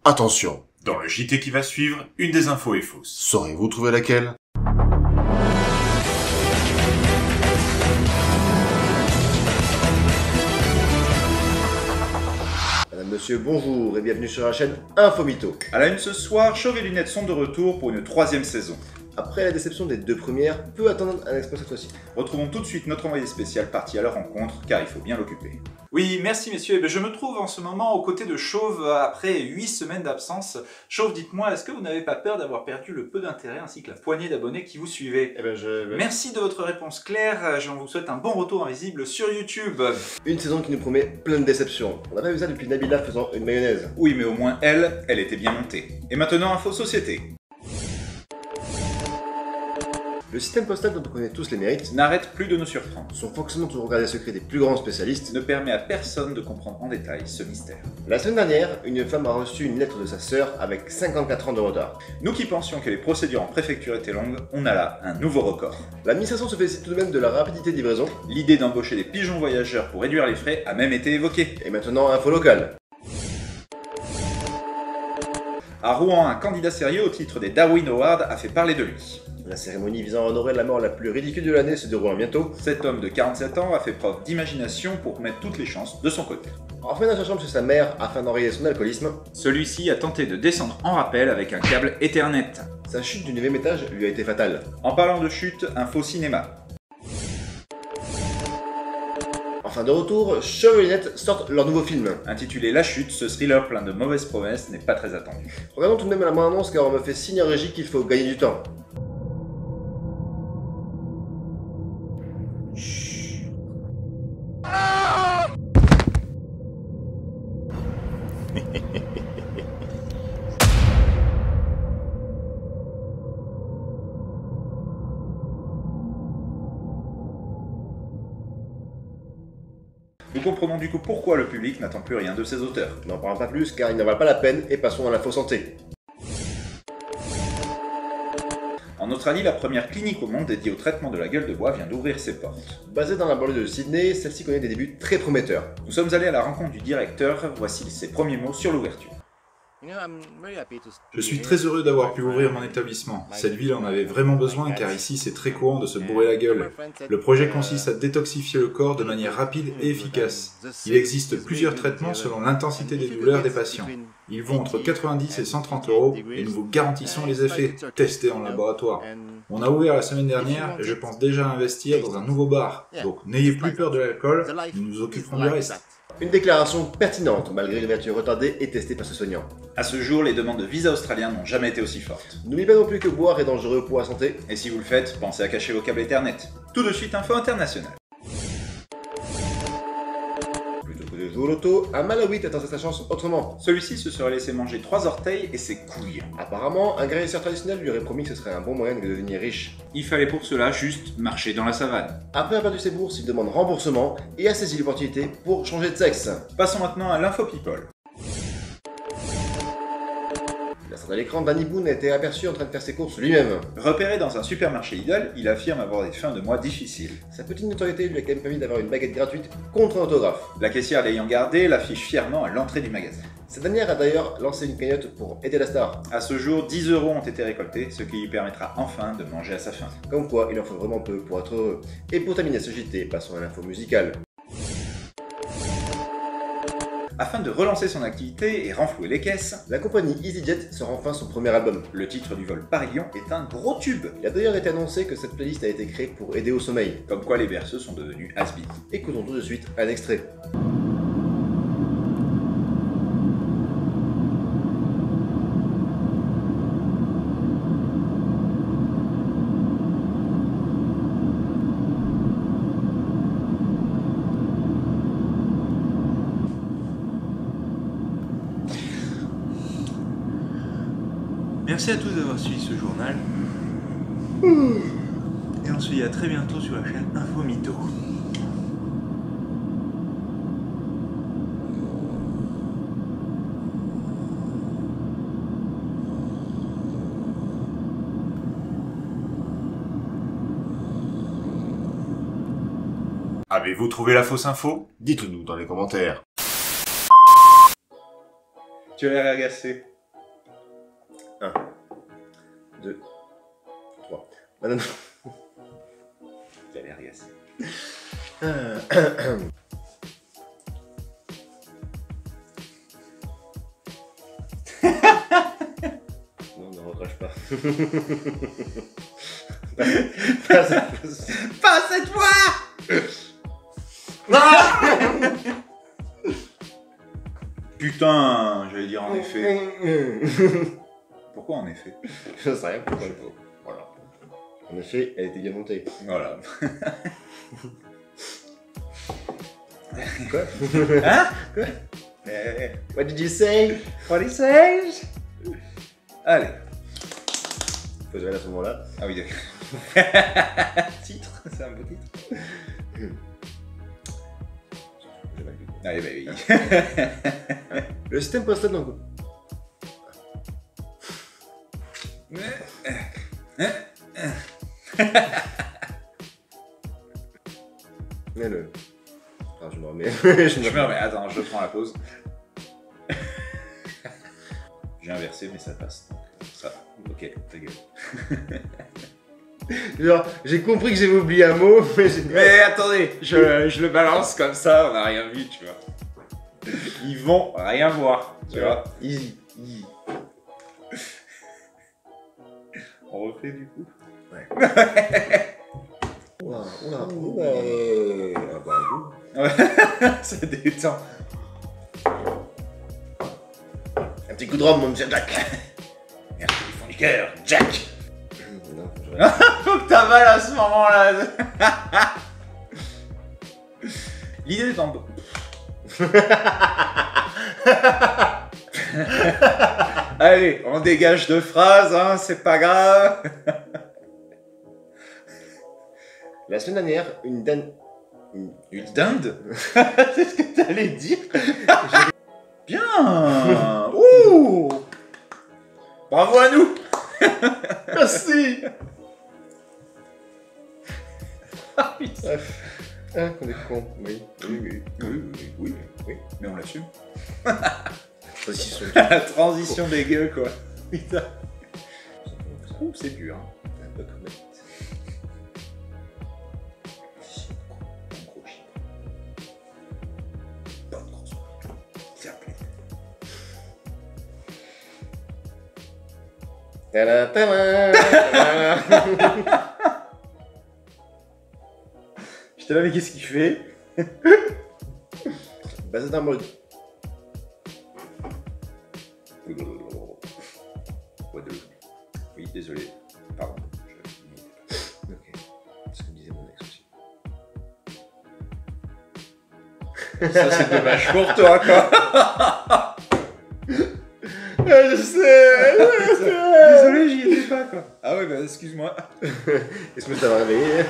Attention, Dans le JT qui va suivre, une des infos est fausse. saurez-vous trouver laquelle? Madame, monsieur, bonjour et bienvenue sur la chaîne Infomito. À la une ce soir, Chauve et Lunettes sont de retour pour une troisième saison. Après la déception des deux premières, peut attendre un exploit cette fois-ci. Retrouvons tout de suite notre envoyé spécial parti à leur rencontre, car il faut bien l'occuper. Oui, merci messieurs. Je me trouve en ce moment aux côtés de Chauve après 8 semaines d'absence. Chauve, dites-moi, est-ce que vous n'avez pas peur d'avoir perdu le peu d'intérêt ainsi que la poignée d'abonnés qui vous suivaient? Merci de votre réponse claire. Je vous souhaite un bon retour invisible sur YouTube. Une saison qui nous promet plein de déceptions. On n'a pas vu ça depuis Nabila faisant une mayonnaise. Oui, mais au moins elle était bien montée. Et maintenant, info société. Le système postal dont on connaît tous les mérites, N'arrête plus de nous surprendre. son fonctionnement toujours gardé secret des plus grands spécialistes. Ne permet à personne de comprendre en détail ce mystère. La semaine dernière, une femme a reçu une lettre de sa sœur avec 54 ans de retard. Nous qui pensions que les procédures en préfecture étaient longues, on a là un nouveau record. L'administration se félicite tout de même de la rapidité de livraison. L'idée d'embaucher des pigeons voyageurs pour réduire les frais a même été évoquée. Et maintenant, info locale. À Rouen, un candidat sérieux au titre des Darwin Awards a fait parler de lui. La cérémonie visant à honorer la mort la plus ridicule de l'année se déroule bientôt. Cet homme de 47 ans a fait preuve d'imagination pour mettre toutes les chances de son côté. En revenant à sa chambre chez sa mère afin d'enrayer son alcoolisme, Celui-ci a tenté de descendre en rappel avec un câble Ethernet. sa chute du 9e étage lui a été fatale. En parlant de chute, un faux cinéma. Enfin de retour, Chauve et Lunettes sortent leur nouveau film. Intitulé La Chute, ce thriller plein de mauvaises promesses n'est pas très attendu. Regardons tout de même la bande-annonce car on me fait signe en régie qu'il faut gagner du temps. Nous comprenons du coup pourquoi le public n'attend plus rien de ses auteurs. N'en parlons pas plus car il n'en valent pas la peine et passons à l'info santé. En Australie, la première clinique au monde dédiée au traitement de la gueule de bois vient d'ouvrir ses portes. Basée dans la banlieue de Sydney, celle-ci connaît des débuts très prometteurs. Nous sommes allés à la rencontre du directeur, voici ses premiers mots sur l'ouverture. Je suis très heureux d'avoir pu ouvrir mon établissement. Cette ville en avait vraiment besoin car ici c'est très courant de se bourrer la gueule. Le projet consiste à détoxifier le corps de manière rapide et efficace. Il existe plusieurs traitements selon l'intensité des douleurs des patients. Ils vont entre 90 et 130 € et nous vous garantissons les effets, testés en laboratoire. On a ouvert la semaine dernière et je pense déjà investir dans un nouveau bar. Donc n'ayez plus peur de l'alcool, nous nous occuperons du reste. Une déclaration pertinente malgré l'ouverture retardée et testée par ce soignant. À ce jour, les demandes de visa australiens n'ont jamais été aussi fortes. N'oubliez pas non plus que boire est dangereux pour la santé. Et si vous le faites, pensez à cacher vos câbles Ethernet. Tout de suite, info internationale. Plutôt que de jouer au loto, un Malawite a tenté sa chance autrement. Celui-ci se serait laissé manger 3 orteils et ses couilles. Apparemment, un guérisseur traditionnel lui aurait promis que ce serait un bon moyen de devenir riche. Il fallait pour cela juste marcher dans la savane. Après avoir perdu ses bourses, il demande remboursement et a saisi l'opportunité pour changer de sexe. Passons maintenant à l'info people. L'instant à l'écran, Danny Boone a été aperçu en train de faire ses courses lui-même. Repéré dans un supermarché Lidl, il affirme avoir des fins de mois difficiles. Sa petite notoriété lui a quand même permis d'avoir une baguette gratuite contre un autographe. La caissière l'ayant gardé l'affiche fièrement à l'entrée du magasin. Cette dernière a d'ailleurs lancé une cagnotte pour aider la star. À ce jour, 10 € ont été récoltés, ce qui lui permettra enfin de manger à sa faim. Comme quoi, il en faut vraiment peu pour être heureux. Et pour terminer ce JT, passons à l'info musicale. Afin de relancer son activité et renflouer les caisses, La compagnie EasyJet sort enfin son premier album. le titre du vol Paris-Lyon est un gros tube. Il a d'ailleurs été annoncé que cette playlist a été créée pour aider au sommeil. Comme quoi les berceux sont devenus has-been. Écoutons tout de suite un extrait. Merci à tous d'avoir suivi ce journal. Et on se dit à très bientôt sur la chaîne Infomito. Avez-vous trouvé la fausse info? Dites-nous dans les commentaires. Tu as l'air agacé. 2, 3. Ah, non, non. T'as l'air agacé. Non, ne recrache pas. Pas cette fois. Putain, j'allais dire en effet. Pourquoi en effet? Je sais rien pourquoi. Voilà. En effet, elle était bien montée. Voilà. Quoi? Hein? Quoi? Eh, What did you say? what he says? Allez. Faut jouer à ce moment-là. Ah oui, d'accord. Titre, c'est un beau titre. Allez, bah oui. Le système postal donc. Mais le. Ah, je me remets. Je me remets, attends, je prends la pause. J'ai inversé, mais ça passe. Donc, ça, ok, ta gueule. Genre, j'ai compris que j'avais oublié un mot, mais j'ai. Mais attendez, je le balance comme ça, on n'a rien vu, tu vois. Ils vont rien voir, tu vois. Easy, easy. On refait du coup. Ouais. Oula, oula, oula. Ah bah, goût. Ouais, ça détend. Un petit coup de rhum, mon monsieur Jack. Merci du fond du cœur, Jack. Non, je... Faut que t'avales à ce moment-là. L'idée est en... Allez, on dégage deux phrases, hein, c'est pas grave. La semaine dernière, une dinde. Une dinde. C'est ce que t'allais dire. Bien. Ouh. Bravo à nous. Merci. Ah, putain. Ah, qu'on est con. Oui. Oui. Mais on l'assume. Transition. La transition dégueu, quoi. Putain. Ouh, c'est dur. Hein. Un peu comme Tada, tada. J'étais là, mais qu'est-ce qu'il fait? Bah, c'est un mode. Oui, désolé. Pardon. Ok. C'est ce que me disait mon ex aussi. Ça, c'est dommage pour toi, quoi. Je sais. Désolé, j'y étais pas, quoi. Ah ouais, bah excuse-moi. Est-ce que ça va réveiller?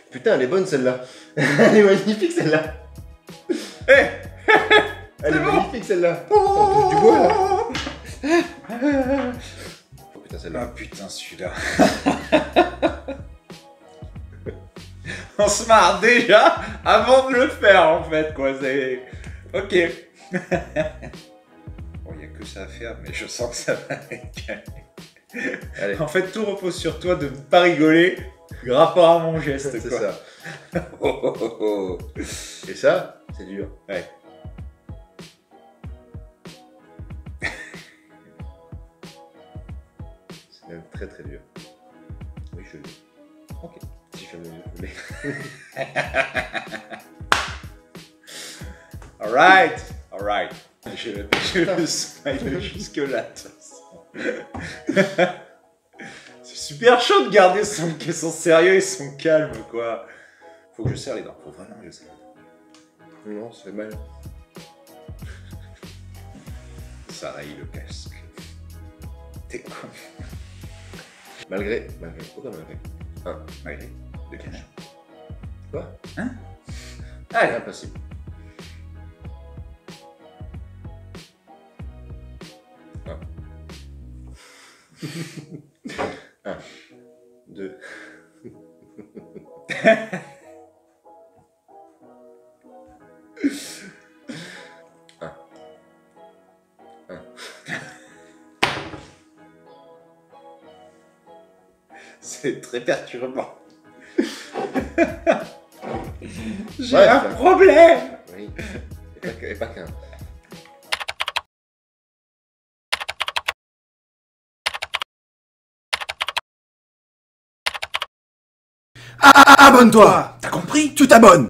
Putain, elle est bonne celle-là. Elle est magnifique celle-là. Eh. Elle est bon. magnifique celle-là. On touche du bois là. Oh putain, Ah celle-là. putain, celui-là. On se marre déjà avant de le faire, en fait, quoi. C'est... Ok. Bon, il n'y a que ça à faire, mais je sens que ça va être calme. Allez. En fait, tout repose sur toi de ne pas rigoler rapport à mon geste, C'est quoi. ça. Oh, oh, oh, oh. Et ça, c'est dur. Ouais. C'est même très très dur. Oui, je l'ai. Ok. Si je ferme les yeux, je l'ai. Alright. Je le smile jusque là, de toute façon. C'est super chaud de garder son sérieux et son calme, quoi. Faut que je serre les dents. Faut vraiment que je serre les dents. Non, ça fait mal. Ça raye le casque. T'es con. Malgré. Pourquoi malgré? Malgré. De quel genre? Quoi? Hein? Allez, Allez. impossible. Un. 2. C'est très perturbant. J'ai un problème. Oui, et pas qu'un. Abonne-toi. T'as compris? Tu t'abonnes.